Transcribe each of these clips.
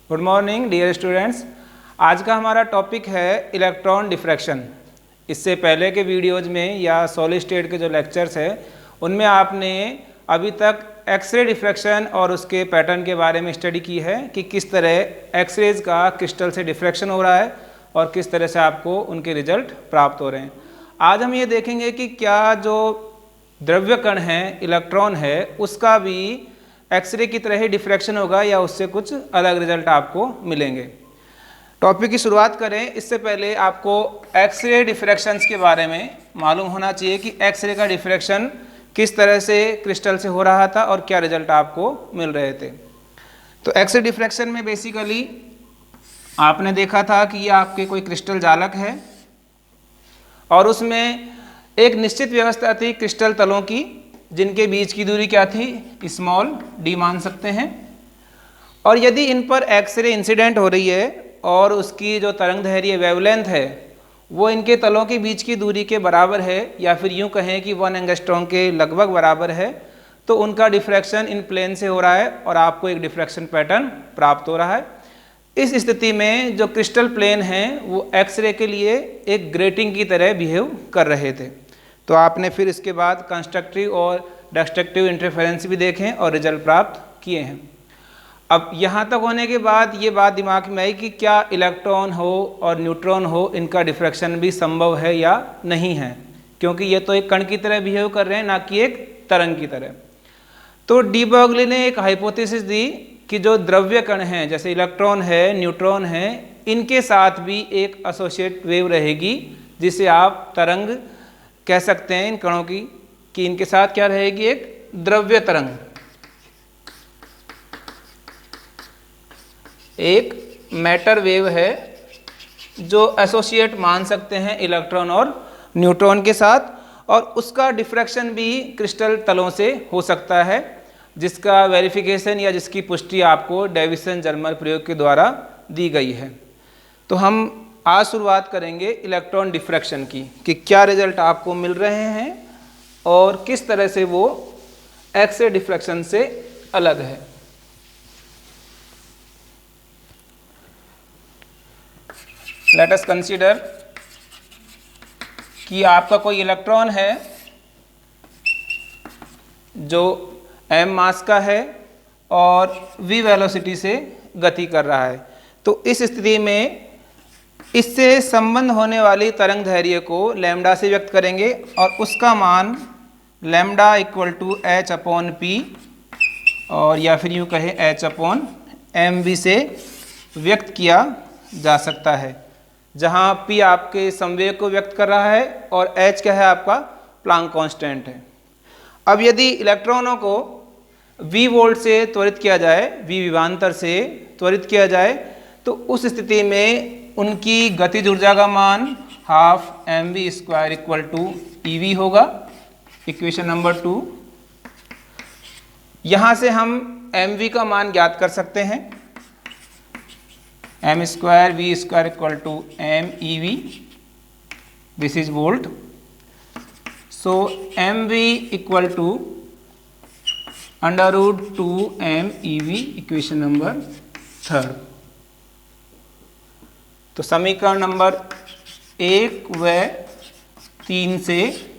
Good morning dear students. आज का हमारा टॉपिक है इलेक्ट्रॉन डिफ्रैक्शन। इससे पहले के वीडियोज़ में या सॉलिड स्टेट के जो लेक्चर्स हैं उनमें आपने अभी तक एक्सरे डिफ्रैक्शन और उसके पैटर्न के बारे में स्टडी की है कि किस तरह एक्सरेज का क्रिस्टल से डिफ्रैक्शन हो रहा है और किस तरह से आपको उनके रिजल्ट प्राप्त हो रहे हैं। आज हम ये देखेंगे कि क्या जो द्रव्य कण है, इलेक्ट्रॉन है, उसका भी एक्सरे की तरह ही डिफ्रैक्शन होगा या उससे कुछ अलग रिजल्ट आपको मिलेंगे। टॉपिक की शुरुआत करें इससे पहले आपको एक्सरे डिफ्रैक्शंस के बारे में मालूम होना चाहिए कि एक्सरे का डिफ्रैक्शन किस तरह से क्रिस्टल से हो रहा था और क्या रिजल्ट आपको मिल रहे थे। तो एक्सरे डिफ्रैक्शन में बेसिकली आपने देखा था कि ये आपके कोई क्रिस्टल जालक है और उसमें एक निश्चित व्यवस्था थी क्रिस्टल तलों की, जिनके बीच की दूरी क्या थी, स्मॉल डी मान सकते हैं। और यदि इन पर एक्सरे इंसिडेंट हो रही है और उसकी जो तरंगदैर्घ्य वेवलेंथ है वो इनके तलों के बीच की दूरी के बराबर है या फिर यूं कहें कि 1 एंगस्ट्रॉम के लगभग बराबर है, तो उनका डिफ्रैक्शन इन प्लेन से हो रहा है और आपको एक डिफ्रैक्शन पैटर्न प्राप्त हो रहा है। इस स्थिति में जो क्रिस्टल प्लेन हैं वो एक्सरे के लिए एक ग्रेटिंग की तरह बिहेव कर रहे थे। तो आपने फिर इसके बाद कंस्ट्रक्टिव और डिस्ट्रक्टिव इंटरफेरेंस भी देखें और रिजल्ट प्राप्त किए हैं। अब यहाँ तक होने के बाद ये बात दिमाग में आई कि क्या इलेक्ट्रॉन हो और न्यूट्रॉन हो, इनका डिफ्रैक्शन भी संभव है या नहीं है, क्योंकि ये तो एक कण की तरह बिहेव कर रहे हैं, ना कि एक तरंग की तरह। तो डी ब्रोगली ने एक हाइपोथेसिस दी कि जो द्रव्य कण हैं जैसे इलेक्ट्रॉन है, न्यूट्रॉन है, इनके साथ भी एक एसोसिएट वेव रहेगी जिसे आप तरंग कह सकते हैं इन कणों की, कि इनके साथ क्या रहेगी, एक द्रव्य तरंग, एक मैटर वेव है जो एसोसिएट मान सकते हैं इलेक्ट्रॉन और न्यूट्रॉन के साथ, और उसका डिफ्रैक्शन भी क्रिस्टल तलों से हो सकता है, जिसका वेरिफिकेशन या जिसकी पुष्टि आपको डेविसन जर्मर प्रयोग के द्वारा दी गई है। तो हम आज शुरुआत करेंगे इलेक्ट्रॉन डिफ्रैक्शन की कि क्या रिजल्ट आपको मिल रहे हैं और किस तरह से वो एक्सरे डिफ्रैक्शन से अलग है। लेट अस कंसीडर कि आपका कोई इलेक्ट्रॉन है जो m मास का है और v वेलोसिटी से गति कर रहा है। तो इस स्थिति में इससे संबंध होने वाली तरंगदैर्घ्य को लैम्डा से व्यक्त करेंगे और उसका मान lambda equal to h upon P और या फिर यूँ कहे h अपॉन एम वी से व्यक्त किया जा सकता है, जहाँ p आपके संवेग को व्यक्त कर रहा है और h क्या है, आपका प्लांक कांस्टेंट है। अब यदि इलेक्ट्रॉनों को v वोल्ट से त्वरित किया जाए, v विभवांतर से त्वरित किया जाए, तो उस स्थिति में उनकी गतिज ऊर्जा का मान half M V square equal to E V होगा, इक्वेशन नंबर 2। यहाँ से हम एम वी का मान ज्ञात कर सकते हैं, M square V square equal to M E V, this is volt. So M V equal to √2 M E V, equation number 3। तो समीकरण नंबर 1 व 3 से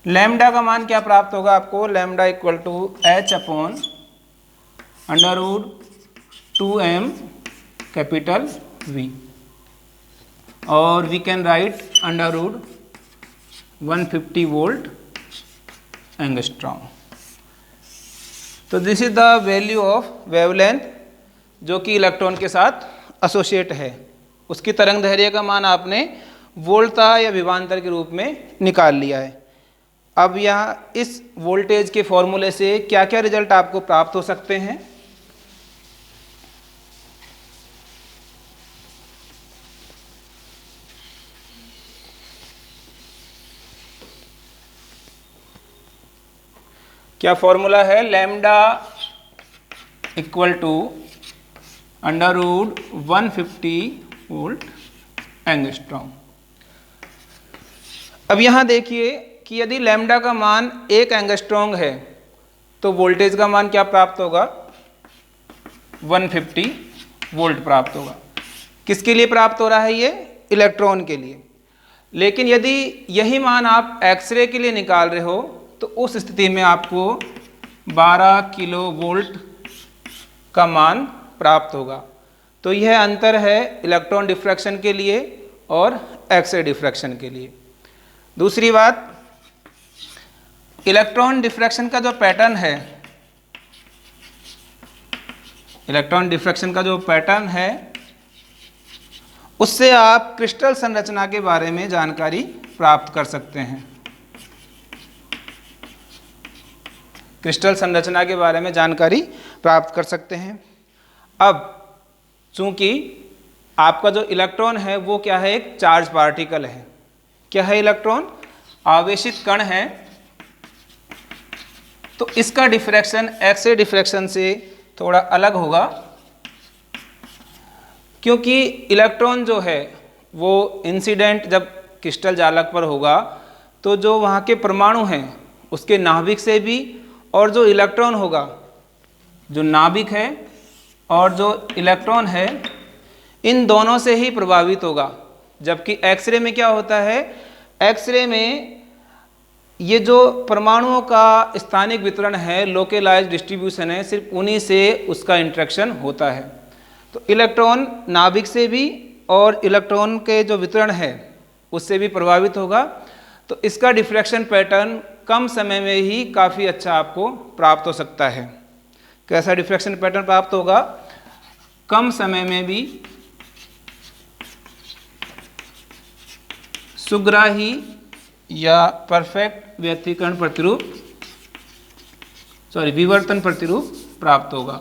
लैम्डा का मान क्या प्राप्त होगा आपको, lambda equal to h upon √2m capital V, और we can write √150 volt angstrom. तो this is the value of wavelength जो कि इलेक्ट्रॉन के साथ एसोसिएट है। उसकी तरंगदैर्घ्य का मान आपने वोल्टता या विभवांतर के रूप में निकाल लिया है। अब यहाँ इस वोल्टेज के फॉर्मूले से क्या क्या रिजल्ट आपको प्राप्त हो सकते हैं। क्या फॉर्मूला है, lambda equal to √150 volt angstrom. अब यहाँ देखिए कि यदि लैम्डा का मान 1 एंगस्ट्रॉम है तो वोल्टेज का मान क्या प्राप्त होगा, 150 वोल्ट प्राप्त होगा। किसके लिए प्राप्त हो रहा है ये? इलेक्ट्रॉन के लिए। लेकिन यदि यही मान आप एक्सरे के लिए निकाल रहे हो तो उस स्थिति में आपको 12 किलो वोल्ट का मान प्राप्त होगा। तो यह अंतर है इलेक्ट्रॉन डिफ्रैक्शन के लिए और एक्सरे डिफ्रैक्शन के लिए। दूसरी बात, इलेक्ट्रॉन डिफ्रैक्शन का जो पैटर्न है, इलेक्ट्रॉन डिफ्रैक्शन का जो पैटर्न है उससे आप क्रिस्टल संरचना के बारे में जानकारी प्राप्त कर सकते हैं। क्रिस्टल संरचना के बारे में जानकारी प्राप्त कर सकते हैं। अब चूंकि आपका जो इलेक्ट्रॉन है वो क्या है? एक चार्ज पार्टिकल है। क्या है इलेक्ट्रॉन? आवेशित कण है। तो इसका डिफ्रैक्शन एक्सरे डिफ्रैक्शन से थोड़ा अलग होगा, क्योंकि इलेक्ट्रॉन जो है वो इंसिडेंट जब क्रिस्टल जालक पर होगा तो जो वहाँ के परमाणु हैं उसके नाभिक से भी, और जो इलेक्ट्रॉन होगा, जो नाभिक है और जो इलेक्ट्रॉन है, इन दोनों से ही प्रभावित होगा। जबकि एक्सरे में क्या होता है? एक्सरे में ये जो परमाणुओं का स्थानिक वितरण है, लोकलाइज डिस्ट्रीब्यूशन है, सिर्फ उन्हीं से उसका इंटरेक्शन होता है। तो इलेक्ट्रॉन नाभिक से भी और इलेक्ट्रॉन के जो वितरण है उससे भी प्रभावित होगा। तो इसका डिफ्रैक्शन पैटर्न कम समय में ही काफ़ी अच्छा आपको प्राप्त हो सकता है। कैसा डिफ्रैक्शन पैटर्न प्राप्त होगा? कम समय में भी सुग्राही या परफेक्ट व्यतिकरण प्रतिरूप, विवर्तन प्रतिरूप प्राप्त होगा।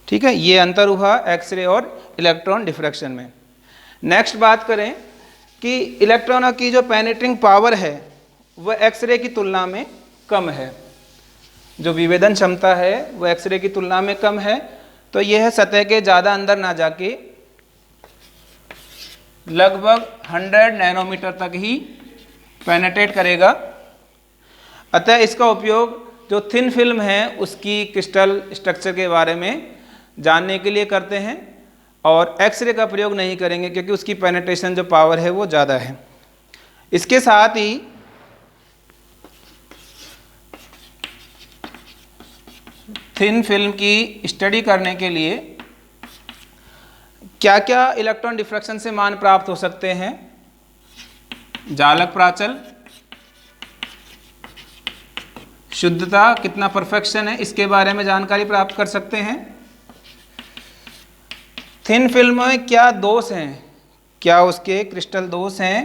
ठीक है, ये अंतर हुआ एक्सरे और इलेक्ट्रॉन डिफ्रैक्शन में। नेक्स्ट बात करें कि इलेक्ट्रॉनों की जो पेनिट्रिंग पावर है वह एक्सरे की तुलना में कम है। जो विभेदन क्षमता है वह एक्सरे की तुलना में कम है। तो यह सतह के ज़्यादा अंदर ना जाके लगभग 100 नैनोमीटर तक ही पेनेट्रेट करेगा। अतः इसका उपयोग जो थिन फिल्म है उसकी क्रिस्टल स्ट्रक्चर के बारे में जानने के लिए करते हैं, और एक्सरे का प्रयोग नहीं करेंगे क्योंकि उसकी पेनेट्रेशन जो पावर है वो ज़्यादा है। इसके साथ ही थिन फिल्म की स्टडी करने के लिए क्या क्या इलेक्ट्रॉन डिफ्रैक्शन से मान प्राप्त हो सकते हैं? जालक प्राचल, शुद्धता, कितना परफेक्शन है, इसके बारे में जानकारी प्राप्त कर सकते हैं। थिन फिल्म में क्या दोष हैं, क्या उसके क्रिस्टल दोष हैं,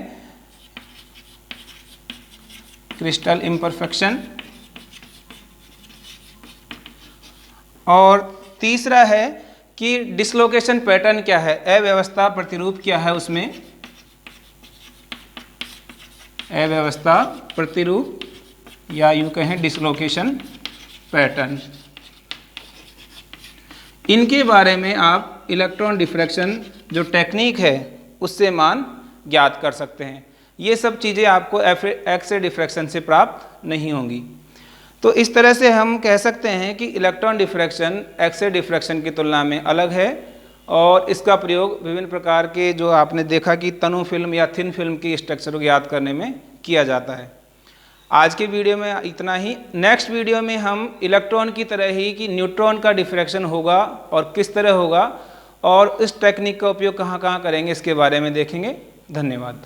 क्रिस्टल इम्परफेक्शन। और तीसरा है कि डिसलोकेशन पैटर्न क्या है, अव्यवस्था प्रतिरूप क्या है उसमें, अव्यवस्था प्रतिरूप या यूं कहें डिसलोकेशन पैटर्न। इनके बारे में आप इलेक्ट्रॉन डिफ्रैक्शन जो टेक्निक है उससे मान ज्ञात कर सकते हैं। ये सब चीज़ें आपको एक्सरे डिफ्रैक्शन से प्राप्त नहीं होंगी। तो इस तरह से हम कह सकते हैं कि इलेक्ट्रॉन डिफ्रैक्शन एक्सरे डिफ्रैक्शन की तुलना में अलग है, और इसका प्रयोग विभिन्न प्रकार के जो आपने देखा कि तनु फिल्म या थिन फिल्म की स्ट्रक्चर को ज्ञात करने में किया जाता है। आज के वीडियो में इतना ही। नेक्स्ट वीडियो में हम इलेक्ट्रॉन की तरह ही कि न्यूट्रॉन का डिफ्रैक्शन होगा और किस तरह होगा, और इस टेक्निक का उपयोग कहाँ कहाँ करेंगे इसके बारे में देखेंगे। धन्यवाद।